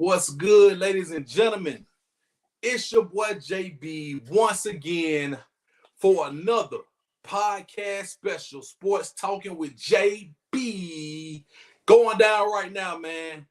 What's good, ladies and gentlemen? It's your boy JB once again for another podcast special, Sports Talking with JB, going down right now, man.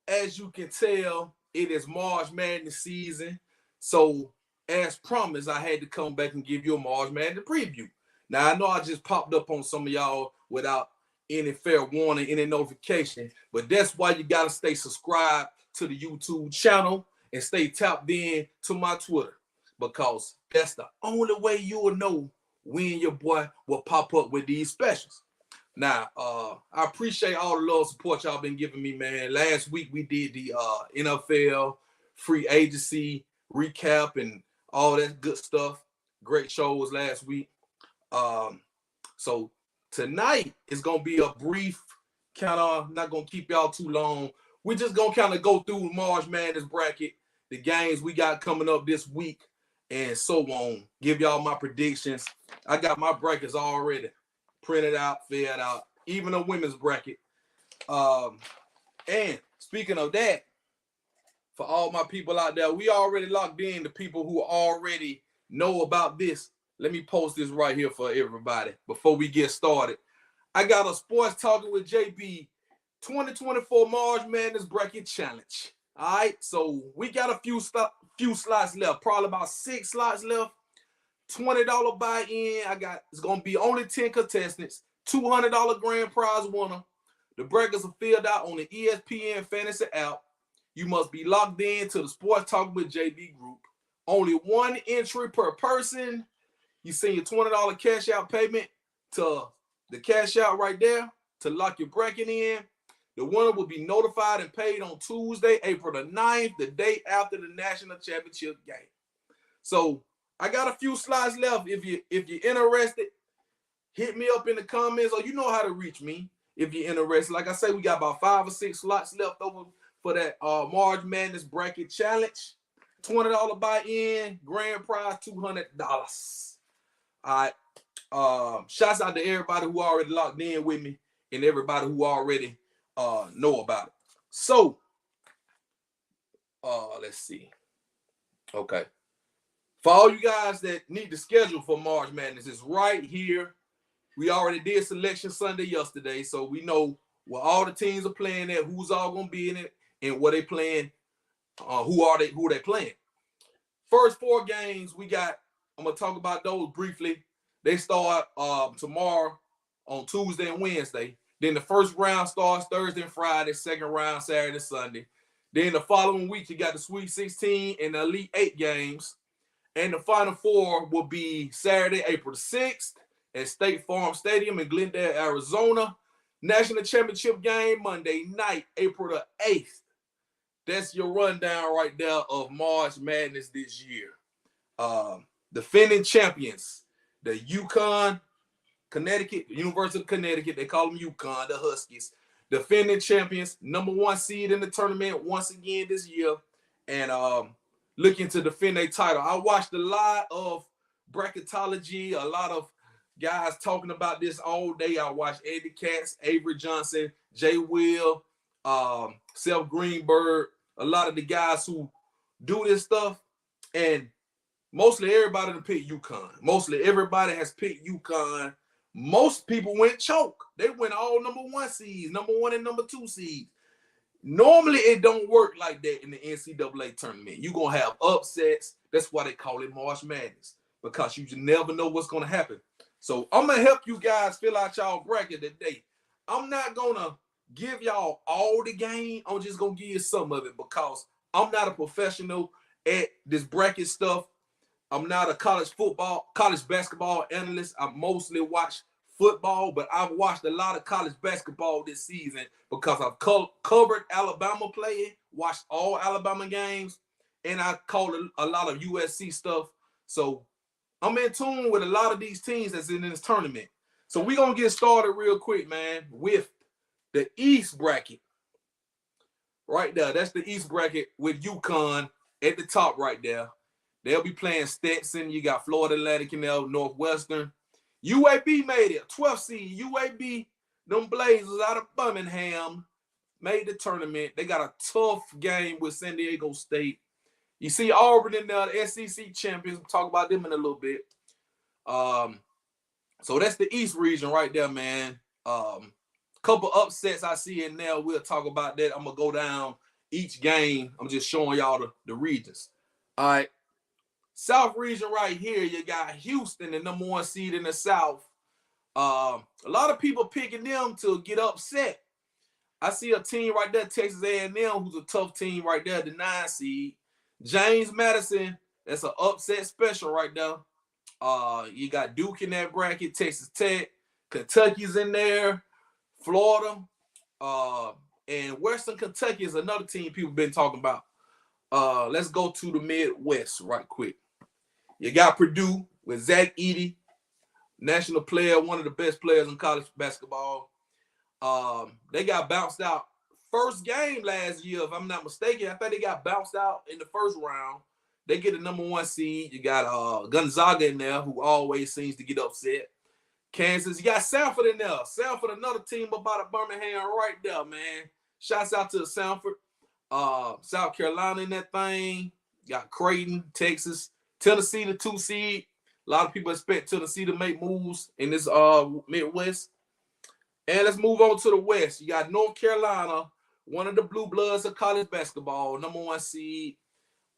As you can tell, it is March Madness season. So, as promised, I had to come back and give you a March Madness preview. Now, I know I just popped up on some of y'all without any fair warning, any notification, but that's why you got to stay subscribed to the YouTube channel and stay tapped in to my Twitter, because that's the only way you will know when your boy will pop up with these specials. Now, I appreciate all the love support y'all been giving me, man. Last week we did the NFL free agency recap and all that good stuff. Great shows last week. So tonight is going to be a brief, kind of not going to keep y'all too long. We're just going to kind of go through March Madness bracket, the games we got coming up this week, and so on. Give y'all my predictions. I got my brackets already printed out, filled out, even a women's bracket. And speaking of that, for all my people out there, we already locked in the people who already know about this. Let me post this right here for everybody before we get started. I got a Sports Talking with JB 2024 March Madness Bracket Challenge. All right, so we got a few slots left, probably about 6 slots left. $20 buy-in. It's gonna be only 10 contestants. $200 grand prize winner. The brackets are filled out on the ESPN Fantasy app. You must be logged in to the Sports Talking with JB group. Only one entry per person. You send your $20 cash out payment to the cash out right there to lock your bracket in. The winner will be notified and paid on Tuesday, April the 9th, the day after the national championship game. So I got a few slots left. If you're interested, hit me up in the comments, or you know how to reach me if you're interested. Like I say, we got about 5 or 6 slots left over for that March Madness Bracket Challenge. $20 buy-in, grand prize $200. All right. Shouts out to everybody who already locked in with me and everybody who already know about it. So, let's see. Okay. For all you guys that need to schedule for March Madness, it's right here. We already did Selection Sunday yesterday, so we know where all the teams are playing at, who's all going to be in it, and what they playing, who they playing. First 4 games we got, I'm going to talk about those briefly. They start tomorrow on Tuesday and Wednesday. Then the first round starts Thursday and Friday, second round Saturday and Sunday. Then the following week, you got the Sweet 16 and the Elite 8 games. And the Final 4 will be Saturday, April the 6th at State Farm Stadium in Glendale, Arizona. National Championship game Monday night, April the 8th. That's your rundown right there of March Madness this year. Defending champions, the UConn, Connecticut, University of Connecticut, they call them UConn, the Huskies. Defending champions, number 1 seed in the tournament once again this year, and looking to defend their title. I watched a lot of bracketology, a lot of guys talking about this all day. I watched Andy Katz, Avery Johnson, Jay Will, Seth Greenberg, a lot of the guys who do this stuff, and mostly everybody to pick UConn. Mostly everybody has picked UConn. Most people went choke. They went all number 1 seeds, number 1 and number 2 seeds. Normally, it don't work like that in the NCAA tournament. You're going to have upsets. That's why they call it March Madness, because you never know what's going to happen. So I'm going to help you guys fill out y'all bracket today. I'm not going to give y'all all the game. I'm just going to give you some of it, because I'm not a professional at this bracket stuff. I'm not a college basketball analyst. I mostly watch football, but I've watched a lot of college basketball this season because I've covered Alabama playing, watched all Alabama games, and I called a lot of USC stuff. So I'm in tune with a lot of these teams that's in this tournament. So we're going to get started real quick, man, with the East bracket. Right there. That's the East bracket with UConn at the top right there. They'll be playing Stetson. You got Florida Atlantic and Northwestern. UAB made it, 12th seed. UAB, them Blazers out of Birmingham, made the tournament. They got a tough game with San Diego State. You see Auburn in there, the SEC champions. We'll talk about them in a little bit. So that's the East region right there, man. Couple upsets I see in there. We'll talk about that. I'm going to go down each game. I'm just showing y'all the regions. All right. South region right here, you got Houston, the number 1 seed in the South. A lot of people picking them to get upset. I see a team right there, Texas A&M, who's a tough team right there, the 9 seed. James Madison, that's an upset special right there. You got Duke in that bracket, Texas Tech, Kentucky's in there, Florida, and Western Kentucky is another team people been talking about. Let's go to the Midwest right quick. You got Purdue with Zach Edey, national player, one of the best players in college basketball. They got bounced out first game last year, if I'm not mistaken. I think they got bounced out in the first round. They get the number 1 seed. You got Gonzaga in there, who always seems to get upset. Kansas, you got Sanford in there. Sanford, another team about a Birmingham right there, man. Shouts out to Sanford. South Carolina in that thing. You got Creighton, Texas. Tennessee, the 2 seed. A lot of people expect Tennessee to make moves in this Midwest. And let's move on to the West. You got North Carolina, one of the blue bloods of college basketball, number 1 seed.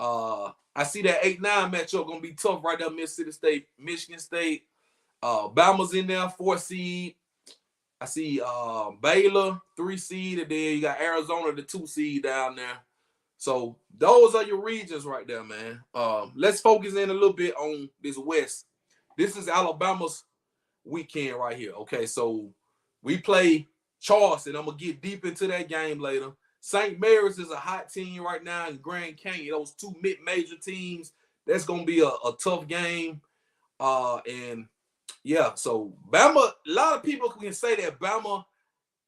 I see that 8-9 matchup going to be tough right there, Mississippi State, Michigan State. Bama's in there, 4 seed. I see Baylor, 3 seed, and then you got Arizona, the 2 seed down there. So those are your regions right there, man. Let's focus in a little bit on this West. This is Alabama's weekend right here. Okay, so we play Charleston. I'm going to get deep into that game later. St. Mary's is a hot team right now in Grand Canyon. Those 2 mid-major teams. That's going to be a tough game. And, yeah, so Bama, a lot of people can say that Bama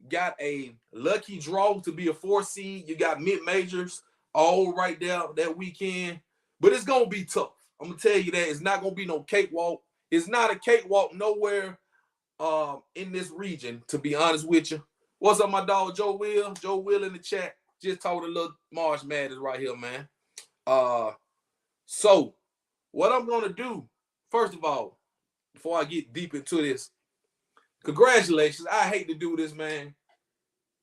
got a lucky draw to be a 4 seed. You got mid-majors all right there that weekend. But it's going to be tough. I'm going to tell you that. It's not going to be no cakewalk. It's not a cakewalk nowhere in this region, to be honest with you. What's up, my dog, Joe Will? Joe Will in the chat. Just told a little March Madness right here, man. So what I'm going to do, first of all, before I get deep into this, congratulations. I hate to do this, man.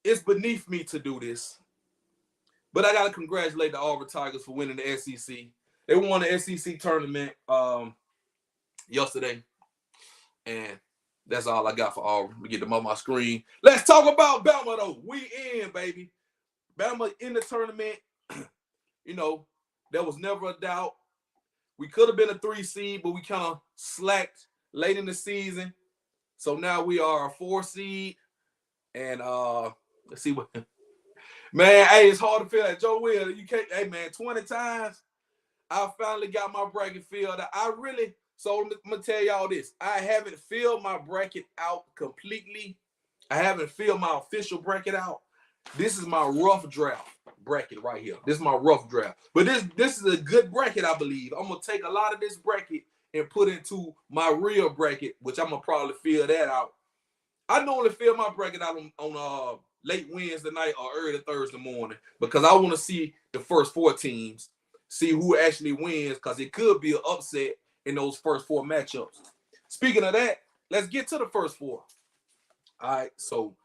It's beneath me to do this. But I got to congratulate the Auburn Tigers for winning the SEC. They won the SEC tournament yesterday. And that's all I got for Auburn. Let me get them on my screen. Let's talk about Bama, though. We in, baby. Bama in the tournament. You know, there was never a doubt. We could have been a 3 seed, but we kind of slacked late in the season. So now we are a 4 seed. And let's see what. Man, hey, it's hard to feel that. Joe Will, you can't. Hey, man, 20 times I finally got my bracket filled out. So I'm going to tell y'all this. I haven't filled my bracket out completely. I haven't filled my official bracket out. This is my rough draft bracket right here. This is my rough draft. But this is a good bracket, I believe. I'm going to take a lot of this bracket and put into my real bracket, which I'm going to probably fill that out. I normally fill my bracket out on late Wednesday night or early Thursday morning because I want to see the first 4 teams, see who actually wins, because it could be an upset in those first 4 matchups. Speaking of that, let's get to the first 4. All right, so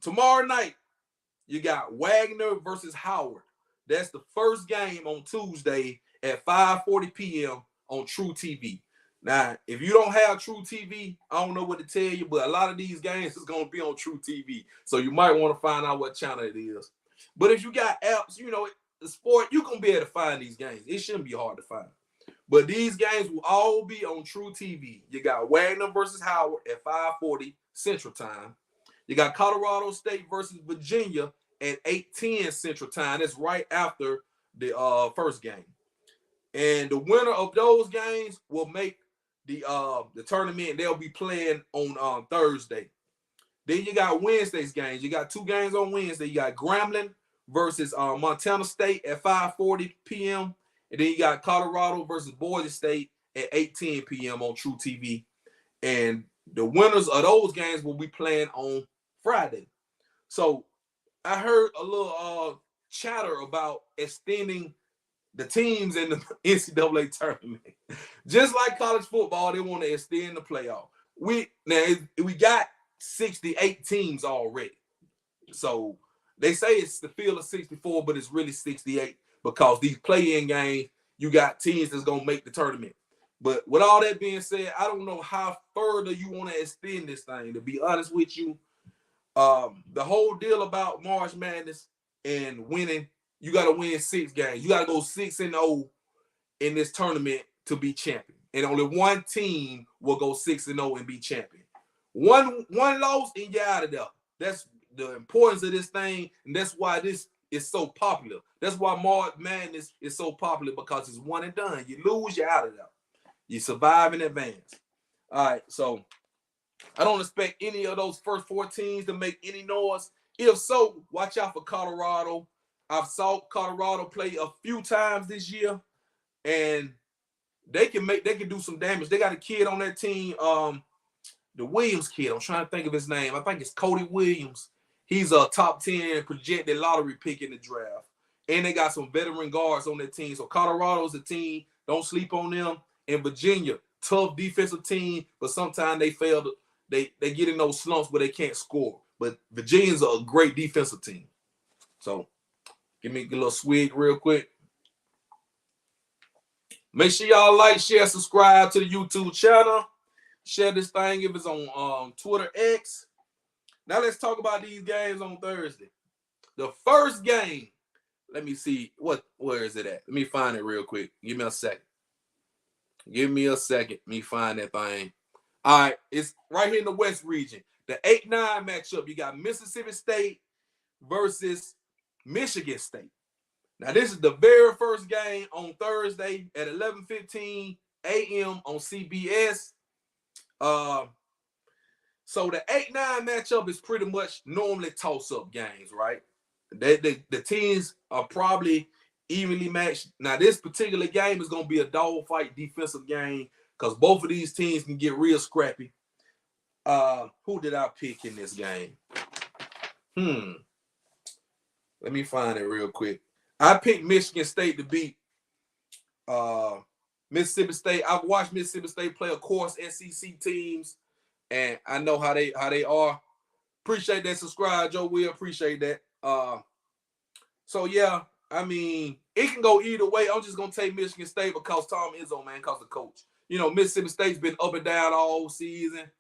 tomorrow night, you got Wagner versus Howard. That's the first game on Tuesday at 5:40 p.m. on True TV. Now, if you don't have True TV, I don't know what to tell you, but a lot of these games is going to be on True TV. So you might want to find out what channel it is. But if you got apps, you know, the sport, you're going to be able to find these games. It shouldn't be hard to find. But these games will all be on True TV. You got Wagner versus Howard at 5:40 Central Time. You got Colorado State versus Virginia at 8:10 Central Time. That's right after the first game. And the winner of those games will make the tournament. They'll be playing on Thursday. Then you got Wednesday's games. You got 2 games on Wednesday. You got Grambling versus Montana State at 5:40 p.m. And then you got Colorado versus Boise State at 8:10 p.m. on True TV. And the winners of those games will be playing on Friday. So I heard a little chatter about extending the teams in the NCAA tournament. Just like college football, they want to extend the playoff. We got 68 teams already. So they say it's the field of 64, but it's really 68 because these play-in games, you got teams that's going to make the tournament. But with all that being said, I don't know how further you want to extend this thing. To be honest with you, the whole deal about March Madness and winning, you got to win 6 games. You got to go 6-0 in this tournament to be champion. And only one team will go 6-0 and be champion. One loss and you're out of there. That's the importance of this thing, and that's why this is so popular. That's why March Madness is so popular, because it's one and done. You lose, you're out of there. You survive in advance. All right, so I don't expect any of those first 4 teams to make any noise. If so, watch out for Colorado. I've saw Colorado play a few times this year, and they can do some damage. They got a kid on that team, the Williams kid. I'm trying to think of his name. I think it's Cody Williams. He's a top 10 projected lottery pick in the draft. And they got some veteran guards on their team. So Colorado's a team. Don't sleep on them. And Virginia, tough defensive team, but sometimes they fail to, they get in those slumps where they can't score. But Virginia's a great defensive team. So give me a little swig real quick. Make sure y'all like, share, subscribe to the YouTube channel. Share this thing if it's on Twitter X. Now let's talk about these games on Thursday. The first game, let me see, where is it at? Let me find it real quick. Give me a second. Let me find that thing. All right, it's right here in the West region. The 8-9 matchup, you got Mississippi State versus Michigan State. Now, this is the very first game on Thursday at 11:15 a.m. on CBS. So the 8-9 matchup is pretty much normally toss-up games, right? The teams are probably evenly matched. Now, this particular game is going to be a dogfight defensive game because both of these teams can get real scrappy. Who did I pick in this game? Let me find it real quick. I picked Michigan State to beat Mississippi State. I've watched Mississippi State play, of course, SEC teams, and I know how they are. Appreciate that. Subscribe, Joe Will. Appreciate that. So yeah, I mean, it can go either way. I'm just gonna take Michigan State because Tom Izzo, man, because the coach. You know, Mississippi State's been up and down all season.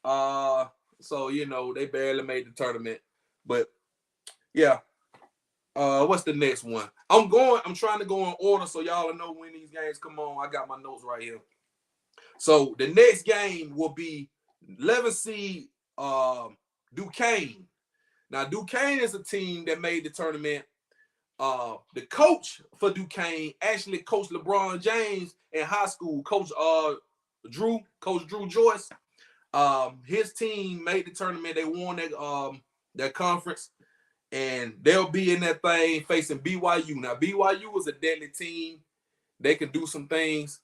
So you know, they barely made the tournament. But yeah. What's the next one? I'm trying to go in order so y'all will know when these games come on. I got my notes right here. So the next game will be 11 seed Duquesne. Now, Duquesne is a team that made the tournament. The coach for Duquesne actually coached LeBron James in high school. Coach Drew Joyce. His team made the tournament. They won their conference. And they'll be in that thing facing BYU. Now, BYU is a deadly team. They can do some things,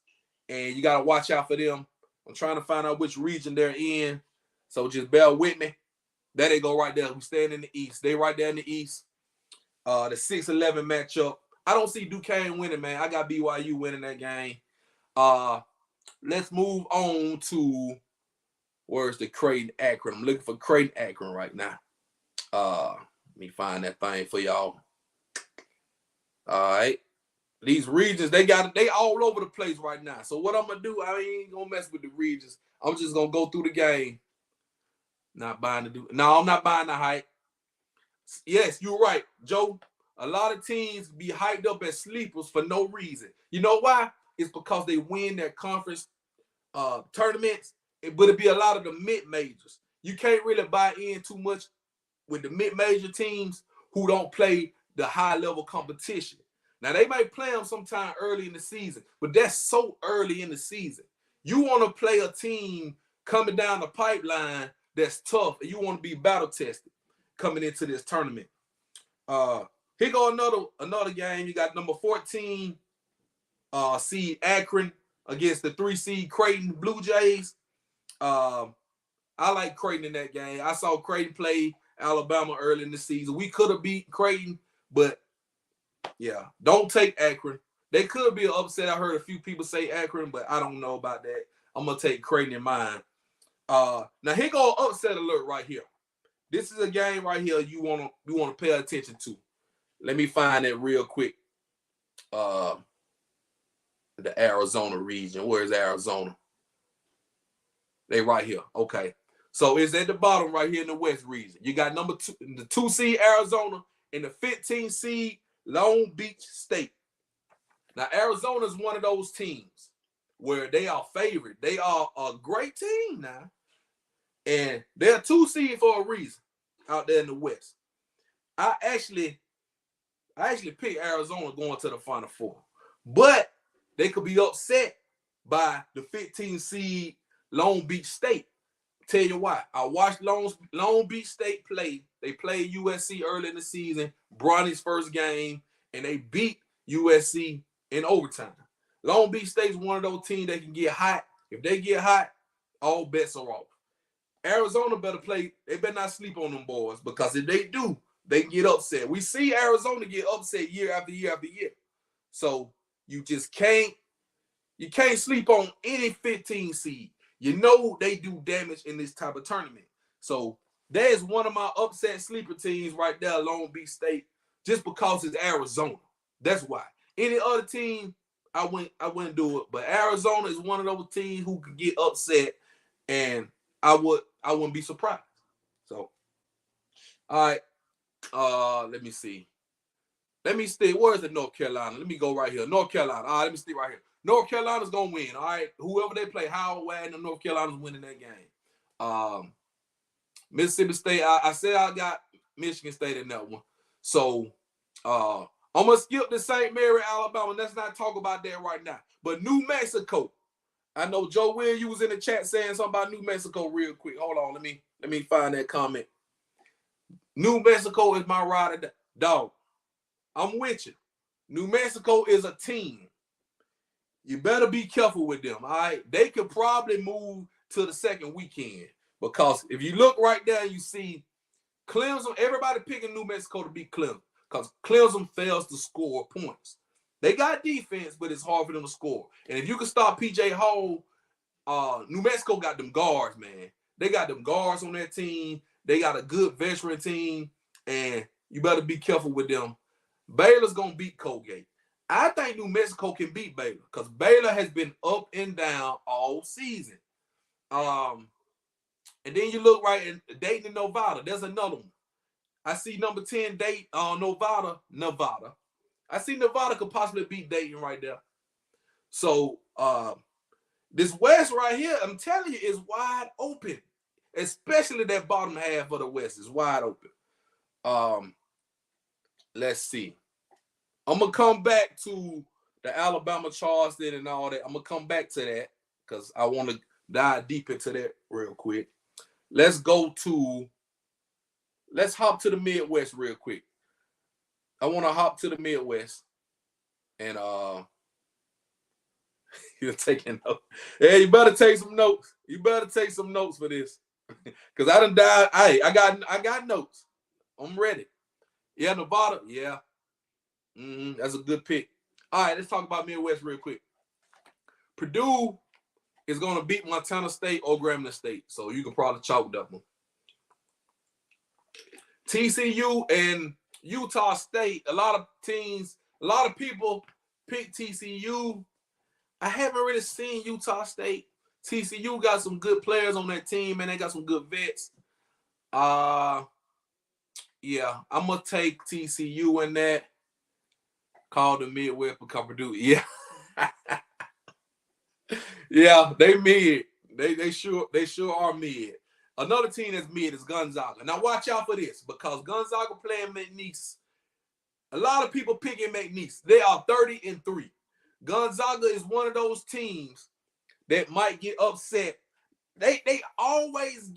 and you got to watch out for them. I'm trying to find out which region they're in, so just bear with me. There they go right there. We stand in the East. They right there in the East. The 6-11 matchup. I don't see Duquesne winning, man. I got BYU winning that game. Let's move on to, where's the Creighton Akron? I'm looking for Creighton Akron right now. Let me find that thing for y'all. All right. These regions, they all over the place right now. So what I'm going to do, I ain't going to mess with the regions. I'm just going to go through the game. No, I'm not buying the hype. Yes, you're right, Joe. A lot of teams be hyped up as sleepers for no reason. You know why? It's because they win their conference tournaments, but it be a lot of the mid-majors. You can't really buy in too much with the mid-major teams who don't play the high-level competition. Now, they might play them sometime early in the season, but that's so early in the season. You want to play a team coming down the pipeline that's tough, and you want to be battle-tested coming into this tournament. Here go another game. You got number 14 seed Akron against the 3 seed Creighton Blue Jays. I like Creighton in that game. I saw Creighton play Alabama early in the season. We could have beat Creighton, but yeah, don't take Akron. They could be an upset. I heard a few people say Akron, but I don't know about that. I'm gonna take Creighton in mind. Now here go an upset alert right here. This is a game right here you wanna pay attention to. Let me find it real quick. The Arizona region. Where's Arizona? They right here. Okay. So it's at the bottom right here in the West region. You got number 2, the 2 seed Arizona and the 15 seed Long Beach State. Now, Arizona is one of those teams where they are favored. They are a great team now. And they're 2 seed for a reason out there in the West. I actually picked Arizona going to the Final Four. But they could be upset by the 15 seed Long Beach State. Tell you why. I watched Long Beach State play. They played USC early in the season, Bronny's first game, and they beat USC in overtime. Long Beach State's one of those teams that can get hot. If they get hot, all bets are off. Arizona better play. They better not sleep on them boys, because if they do, they can get upset. We see Arizona get upset year after year after year. So you just can't sleep on any 15 seed. You know they do damage in this type of tournament. So that is one of my upset sleeper teams right there, Long Beach State, just because it's Arizona. That's why. Any other team, I wouldn't do it. But Arizona is one of those teams who could get upset, and I wouldn't be surprised. So, all right. Let me see. Let me stay. Where's the North Carolina? Let me go right here. North Carolina. All right, let me stay right here. North Carolina's going to win, all right? Whoever they play, Howard Wagner, North Carolina's winning that game. Mississippi State, I said I got Michigan State in that one. So, I'm going to skip the St. Mary, Alabama. Let's not talk about that right now. But New Mexico. I know Joe Will, you was in the chat saying something about New Mexico real quick. Hold on. Let me find that comment. New Mexico is my ride. Dog, I'm with you. New Mexico is a team. You better be careful with them, all right? They could probably move to the second weekend, because if you look right there, you see Clemson, everybody picking New Mexico to beat Clemson, because Clemson fails to score points. They got defense, but it's hard for them to score. And if you can stop P.J. Hall, New Mexico got them guards, man. They got them guards on their team. They got a good veteran team, and you better be careful with them. Baylor's going to beat Colgate. I think New Mexico can beat Baylor, because Baylor has been up and down all season. And then you look right in Dayton and Nevada. There's another one. I see number 10 Dayton, Nevada. I see Nevada could possibly beat Dayton right there. So this West right here, I'm telling you, is wide open. Especially that bottom half of the West is wide open. Let's see. I'm going to come back to the Alabama Charleston and all that. I'm going to come back to that because I want to dive deep into that real quick. Let's hop to the Midwest real quick. I want to hop to the Midwest. And you're taking notes. Hey, you better take some notes. You better take some notes for this. Because I done died. I got notes. I'm ready. Yeah, Nevada. Yeah. That's a good pick. All right, let's talk about Midwest real quick. Purdue is going to beat Montana State or Grambling State, so you can probably chalk that one. TCU and Utah State, a lot of people pick TCU. I haven't really seen Utah State. TCU got some good players on that team, and they got some good vets. Yeah, I'm going to take TCU in that. Call the Midwest because Purdue. Yeah. Yeah, they mid. They sure are mid. Another team that's mid is Gonzaga. Now watch out for this, because Gonzaga playing McNeese. A lot of people picking McNeese. They are 30-3. Gonzaga is one of those teams that might get upset. They always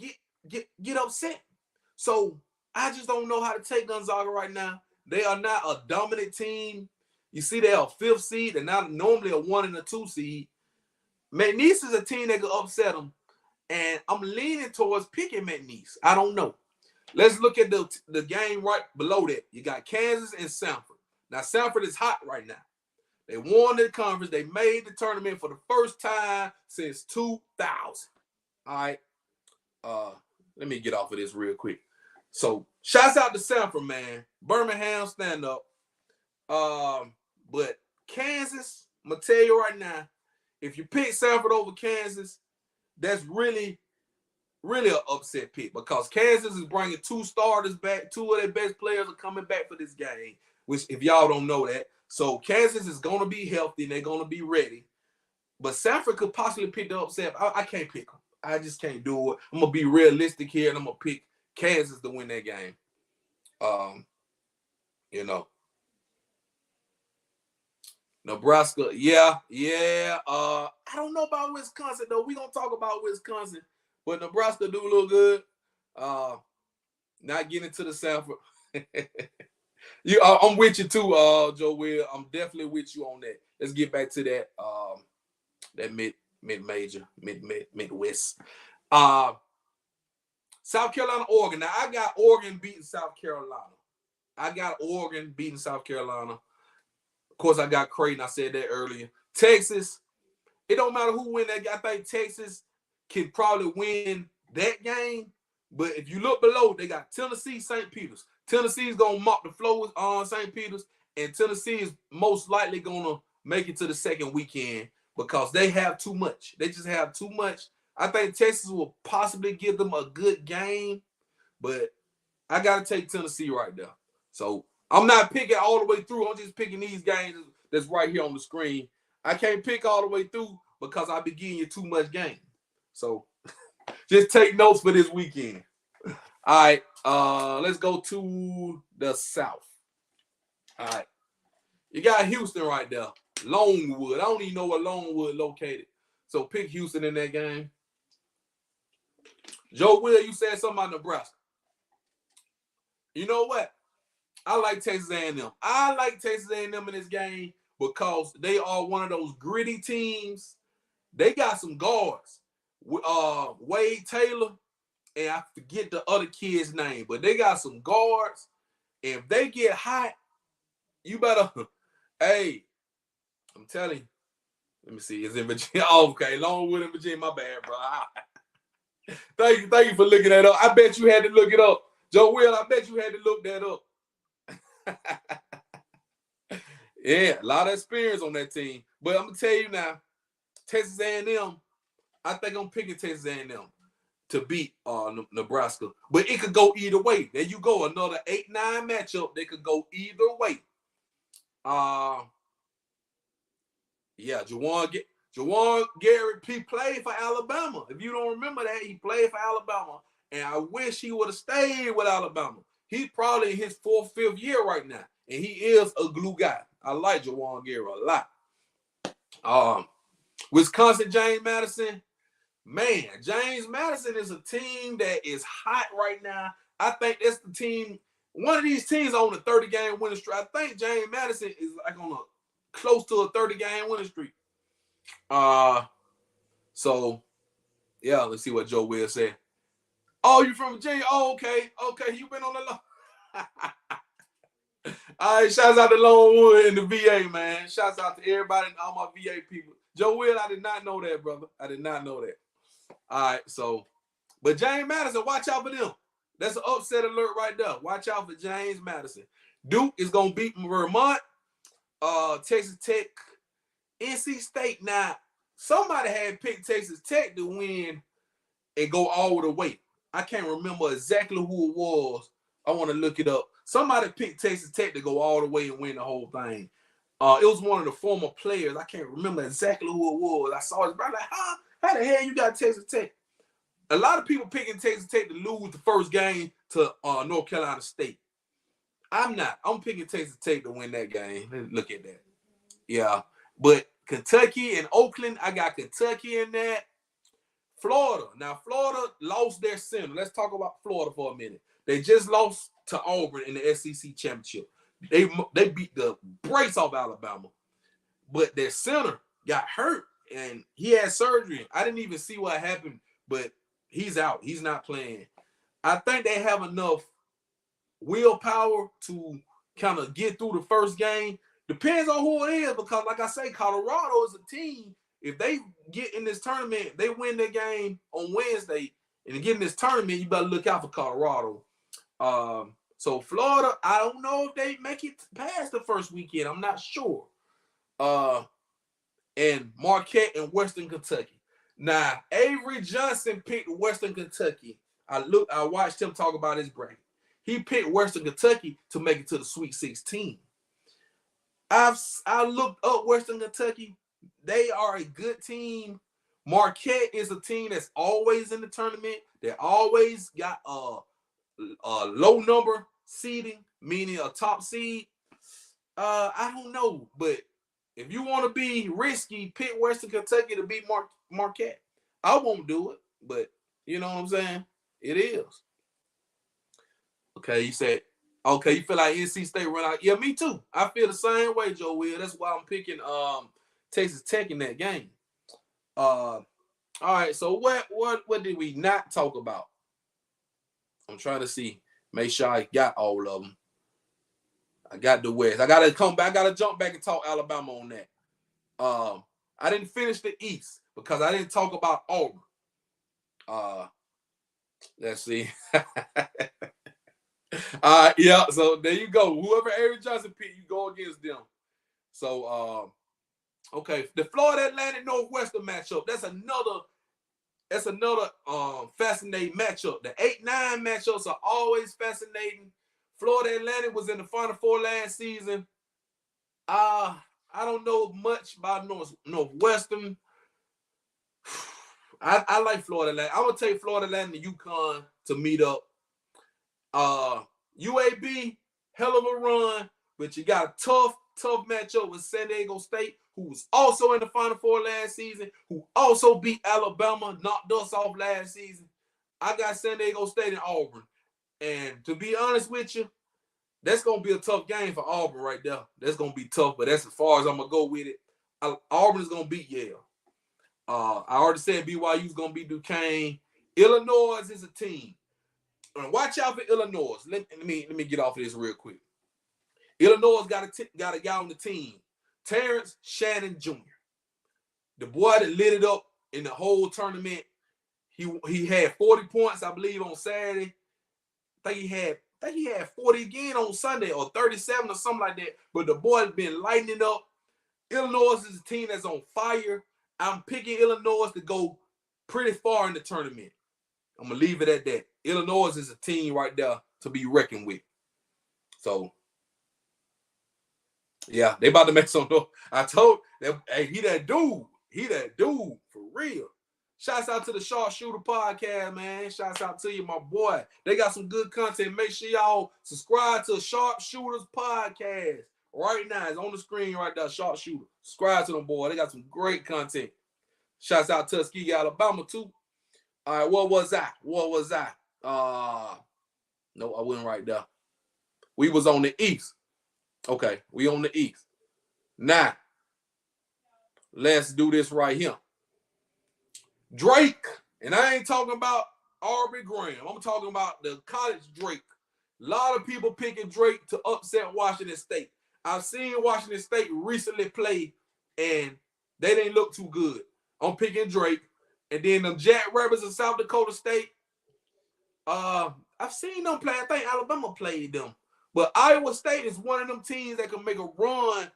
get upset. So I just don't know how to take Gonzaga right now. They are not a dominant team. You see, they are 5th seed. They're not normally a 1 and a 2 seed. McNeese is a team that could upset them, and I'm leaning towards picking McNeese. I don't know. Let's look at the game right below that. You got Kansas and Sanford. Now, Sanford is hot right now. They won the conference. They made the tournament for the first time since 2000. All right. Let me get off of this real quick. So, shouts out to Sanford, man. Birmingham, stand up. But Kansas, I'm going to tell you right now, if you pick Sanford over Kansas, that's really an upset pick because Kansas is bringing 2 starters back. 2 of their best players are coming back for this game, which if y'all don't know that. So Kansas is going to be healthy and they're going to be ready. But Sanford could possibly pick the upset. I can't pick them. I just can't do it. I'm going to be realistic here and I'm going to pick Kansas to win that game. You know. Nebraska, yeah. I don't know about Wisconsin, though. We're going to talk about Wisconsin. But Nebraska do look good. Not getting to the Sanford. I'm with you too, Joe Will. I'm definitely with you on that. Let's get back to that that mid-major, Midwest. South Carolina, Oregon. Now, I got Oregon beating South Carolina. Of course, I got Creighton. I said that earlier. Texas, it don't matter who win that game. I think Texas can probably win that game. But if you look below, they got Tennessee, St. Peter's. Tennessee is going to mop the floor on St. Peter's, and Tennessee is most likely going to make it to the second weekend because they have too much. They just have too much. I think Texas will possibly give them a good game, but I got to take Tennessee right there. So I'm not picking all the way through. I'm just picking these games that's right here on the screen. I can't pick all the way through because I be giving you too much game. So just take notes for this weekend. All right, let's go to the South. All right. You got Houston right there. Longwood. I don't even know where Longwood located. So pick Houston in that game. Joe Will, you said something about Nebraska. You know what? I like Texas A&M. I like Texas A&M in this game because they are one of those gritty teams. They got some guards. Wade Taylor, and I forget the other kid's name, but they got some guards. If they get hot, you better, hey, I'm telling you. Let me see. It's in Virginia. Oh, okay. Longwood in Virginia. My bad, bro. Thank you for looking that up. I bet you had to look it up. Joe Will, I bet you had to look that up. Yeah, a lot of experience on that team. But I'm going to tell you now, Texas A&M, I think I'm picking Texas A&M to beat Nebraska. But it could go either way. There you go. Another 8-9 matchup. They could go either way. Yeah, Jawan Garrett, he played for Alabama. If you don't remember that, he played for Alabama. And I wish he would have stayed with Alabama. He's probably in his 4th, 5th year right now. And he is a glue guy. I like Jawan Garrett a lot. Wisconsin, James Madison. Man, James Madison is a team that is hot right now. I think that's the team. One of these teams on a 30-game winning streak. I think James Madison is like on a close to a 30-game winning streak. So, yeah, let's see what Joe Will said. Oh, you from Virginia? Oh, okay. Okay, you been on the low. All right, shouts out to Longwood and the VA, man. Shouts out to everybody and all my VA people. Joe Will, I did not know that, brother. I did not know that. All right, so, but James Madison, watch out for them. That's an upset alert right there. Watch out for James Madison. Duke is going to beat Vermont, Texas Tech, NC State. Now, somebody had picked Texas Tech to win and go all the way. I can't remember exactly who it was. I want to look it up. Somebody picked Texas Tech to go all the way and win the whole thing. It was one of the former players. I can't remember exactly who it was. I saw his brother like, how the hell you got Texas Tech? A lot of people picking Texas Tech to lose the first game to North Carolina State. I'm not. I'm picking Texas Tech to win that game. Let's look at that. Yeah. But Kentucky and Oakland, I got Kentucky in that. Florida. Now, Florida lost their center. Let's talk about Florida for a minute. They just lost to Auburn in the SEC championship. They beat the brakes off Alabama. But their center got hurt, and he had surgery. I didn't even see what happened, but he's out. He's not playing. I think they have enough willpower to kind of get through the first game. Depends on who it is, because like I say, Colorado is a team. If they get in this tournament, they win their game on Wednesday, and to get in this tournament, you better look out for Colorado. So Florida, I don't know if they make it past the first weekend. I'm not sure. And Marquette and Western Kentucky. Now, Avery Johnson picked Western Kentucky. I watched him talk about his bracket. He picked Western Kentucky to make it to the Sweet 16. I looked up Western Kentucky. They are a good team. Marquette is a team that's always in the tournament. They always got a low number seeding, meaning a top seed. I don't know, but if you want to be risky, pick Western Kentucky to beat Marquette. I won't do it, but you know what I'm saying? It is. Okay, you said, okay, you feel like NC State run out. Yeah, me too. I feel the same way, Joe Will. That's why I'm picking Texas Tech in that game. All right, so what did we not talk about? I'm trying to see. Make sure I got all of them. I got the West. I gotta come back. I gotta jump back and talk Alabama on that. I didn't finish the East because I didn't talk about Auburn. Let's see. Yeah, so there you go. Whoever Avery Johnson picked, you go against them. So okay, the Florida Atlantic Northwestern matchup. That's another fascinating matchup. The 8-9 matchups are always fascinating. Florida Atlantic was in the Final Four last season. I don't know much about Northwestern. I like Florida Atlantic. I'm gonna take Florida Atlantic and UConn to meet up. UAB, hell of a run, but you got a tough matchup with San Diego State, who was also in the Final Four last season, who also beat Alabama, knocked us off last season. I got San Diego State and Auburn. And to be honest with you, that's going to be a tough game for Auburn right there. That's going to be tough, but that's as far as I'm going to go with it. Auburn is going to beat Yale. I already said BYU is going to beat Duquesne. Illinois is a team. And watch out for Illinois. Let me get off of this real quick. Illinois got a guy on the team, Terrence Shannon Jr. The boy that lit it up in the whole tournament. He had 40 points, I believe, on Saturday. I think he had 40 again on Sunday, or 37 or something like that. But the boy's been lighting it up. Illinois is a team that's on fire. I'm picking Illinois to go pretty far in the tournament. I'm going to leave it at that. Illinois is a team right there to be reckoned with. So, yeah, they about to make some noise. I told them, hey, he that dude. He that dude, for real. Shouts out to the Sharpshooter Podcast, man. Shouts out to you, my boy. They got some good content. Make sure y'all subscribe to Sharpshooters Podcast. Right now, it's on the screen right there, Sharpshooter. Subscribe to them, boy. They got some great content. Shouts out to Tuskegee, Alabama, too. All right, what was I? No, I wasn't right there. We was on the East. Okay, we on the East. Now, let's do this right here. Drake, and I ain't talking about Aubrey Graham. I'm talking about the college Drake. A lot of people picking Drake to upset Washington State. I've seen Washington State recently play, and they didn't look too good. I'm picking Drake. And then the Jackrabbits of South Dakota State, I've seen them play. I think Alabama played them. But Iowa State is one of them teams that can make a run.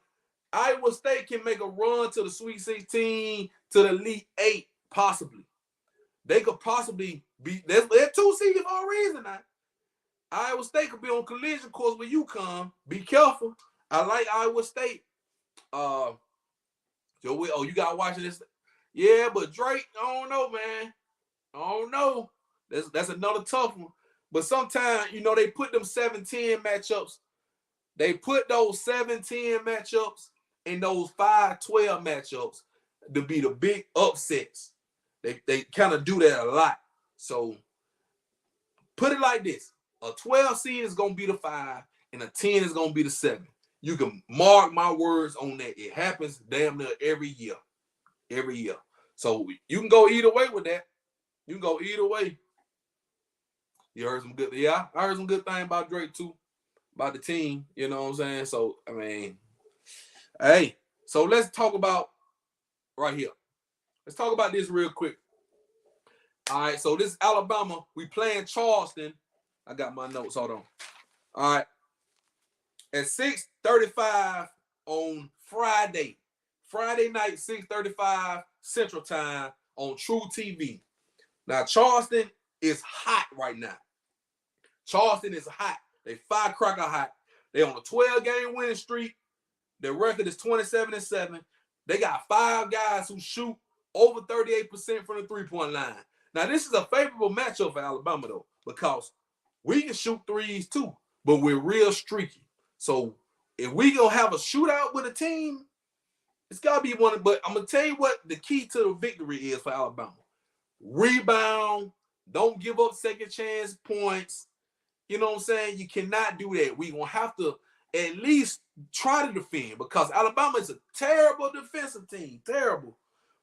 Iowa State can make a run to the Sweet 16, to the Elite 8, possibly. They could possibly be. They're 2 seeds for a reason now. Iowa State could be on collision course with UConn. Be careful. I like Iowa State. You got to watch this. Yeah, but Drake, I don't know, man. I don't know. That's another tough one. But sometimes, they put them 7-10 matchups. They put those 7-10 matchups and those 5-12 matchups to be the big upsets. They kind of do that a lot. So put it like this. A 12 seed is going to be the 5 and a 10 is going to be the 7. You can mark my words on that. It happens damn near every year. Every year. So you can go either way with that. You can go either way. You heard some good, yeah. I heard some good thing about Drake too, about the team. You know what I'm saying? So I mean, hey, so let's talk about right here. Let's talk about this real quick. All right, so this is Alabama. We playing Charleston. I got my notes. Hold on. All right. At 6:35 on Friday night, 6:35 Central Time on True TV. Now, Charleston is hot right now. Charleston is hot. They firecracker hot. They on a 12-game winning streak. Their record is 27-7. They got 5 guys who shoot over 38% from the three-point line. Now, this is a favorable matchup for Alabama, though, because we can shoot threes, too, but we're real streaky. So, if we going to have a shootout with a team, it's got to be one. But I'm going to tell you what the key to the victory is for Alabama. Rebound. Don't give up second chance points. You know what I'm saying? You cannot do that. We're going to have to at least try to defend because Alabama is a terrible defensive team. Terrible.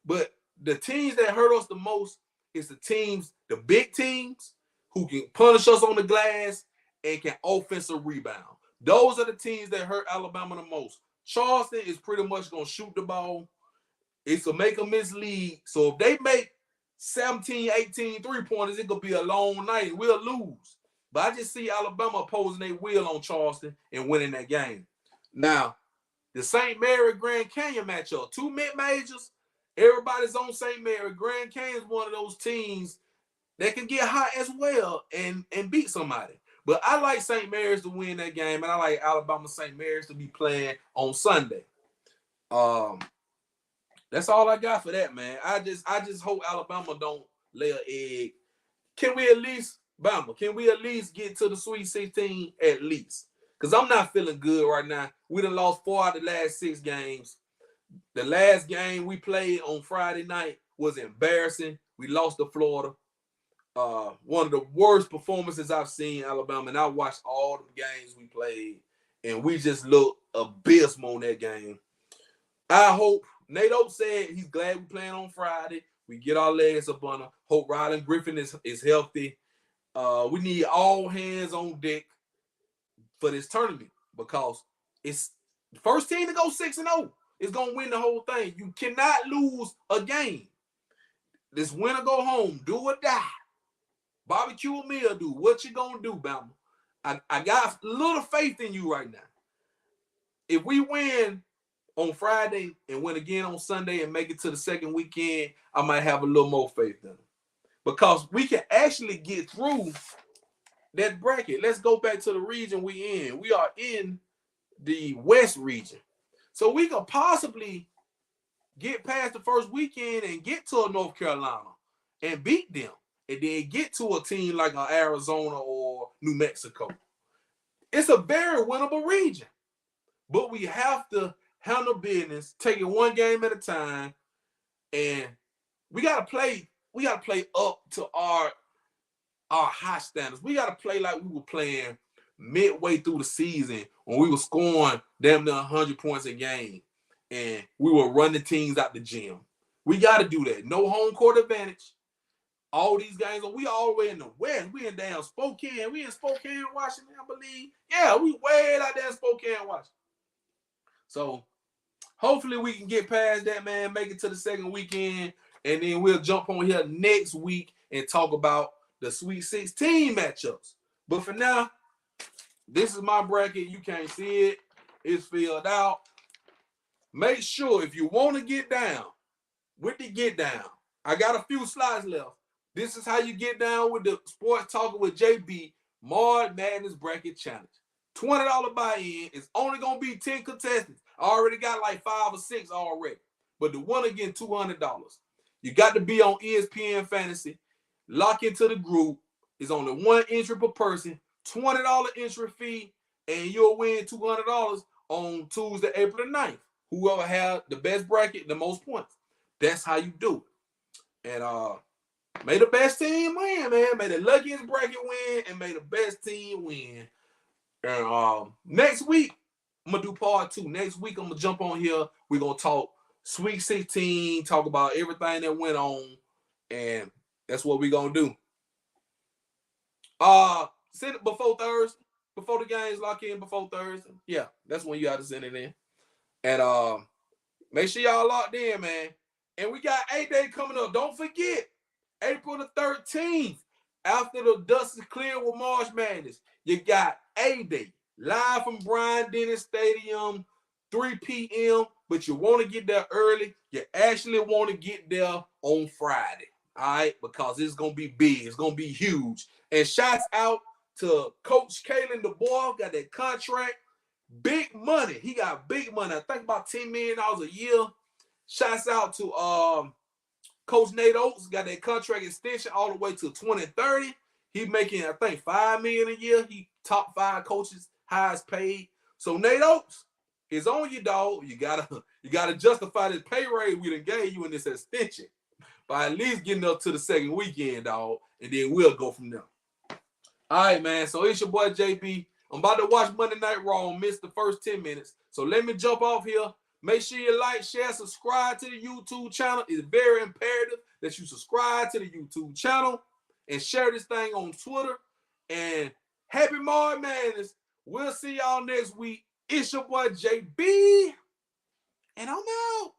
But the teams that hurt us the most is the big teams who can punish us on the glass and can offensive rebound. Those are the teams that hurt Alabama the most. Charleston is pretty much going to shoot the ball. It's a make or miss league. So if they make 17, 18 three-pointers, it's going to be a long night and we'll lose. But I just see Alabama opposing their will on Charleston and winning that game. Now, the St. Mary Grand Canyon matchup, 2 mid-majors, everybody's on St. Mary. Grand Canyon is one of those teams that can get hot as well and beat somebody. But I like St. Mary's to win that game, and I like Alabama St. Mary's to be playing on Sunday. That's all I got for that, man. I just hope Alabama don't lay an egg. Can we at least get to the Sweet 16 at least? Because I'm not feeling good right now. We done lost 4 out of the last 6 games. The last game we played on Friday night was embarrassing. We lost to Florida. One of the worst performances I've seen Alabama, and I watched all the games we played, and we just looked abysmal on that game. I hope Nate Oates said he's glad we're playing on Friday. We get our legs up on her. Hope Rylan Griffin is healthy. We need all hands on deck for this tournament because it's the first team to go 6-0 is going to win the whole thing. You cannot lose a game. This win or go home. Do or die. Barbecue a meal, do. What you going to do, Bama? I got a little faith in you right now. If we win on Friday and win again on Sunday and make it to the second weekend, I might have a little more faith in them. Because we can actually get through that bracket. Let's go back to the region we in. We are in the West region. So we could possibly get past the first weekend and get to a North Carolina and beat them. And then get to a team like Arizona or New Mexico. It's a very winnable region. But we have to handle business, take it one game at a time, and we gotta play up to our high standards. We gotta play like we were playing midway through the season when we were scoring damn near 100 points a game and we were running teams out the gym. We gotta do that. No home court advantage. All these games, we all the way in the West. We in damn Spokane. We in Spokane, Washington, I believe. Yeah, we way out there in Spokane, Washington. So hopefully we can get past that, man, make it to the second weekend, and then we'll jump on here next week and talk about the Sweet 16 matchups. But for now, this is my bracket. You can't see it. It's filled out. Make sure if you want to get down with the get down, I got a few slides left. This is how you get down with the Sports Talker with JB March Madness Bracket Challenge. $20 buy-in. It's only going to be 10 contestants. I already got like 5 or 6 already. But the winner getting $200. You got to be on ESPN Fantasy. Lock into the group. It's only 1 entry per person. $20 entry fee. And you'll win $200 on Tuesday, April the 9th. Whoever has the best bracket, the most points. That's how you do it. And may the best team win, man. May the luckiest bracket win, and may the best team win. And next week, I'm going to do part 2. Next week, I'm going to jump on here. We're going to talk Sweet 16, talk about everything that went on, and that's what we're going to do. Send it before Thursday. Before the games lock in before Thursday. Yeah, that's when you got to send it in. And make sure y'all locked in, man. And we got A-Day coming up. Don't forget, April the 13th, after the dust is cleared with March Madness, you got A-Day live from Bryant-Denny Stadium, 3 p.m., but you want to get there early. You actually want to get there on Friday, all right? Because it's going to be big. It's going to be huge. And shouts out to Coach Kalen DeBoer, got that contract. Big money. He got big money. I think about $10 million a year. Shouts out to Coach Nate Oates, got that contract extension all the way to 2030. He making, I think, $5 million a year. He top 5 coaches, highest paid. So Nate Oates is on you, dog. You gotta justify this pay raise we done gave you in this extension by at least getting up to the second weekend, dog, and then we'll go from there. All right, man. So it's your boy JB. I'm about to watch Monday Night Raw. Missed the first 10 minutes. So let me jump off here. Make sure you like, share, subscribe to the YouTube channel. It's very imperative that you subscribe to the YouTube channel and share this thing on Twitter. And happy March Madness. We'll see y'all next week. It's your boy JB, and I'm out.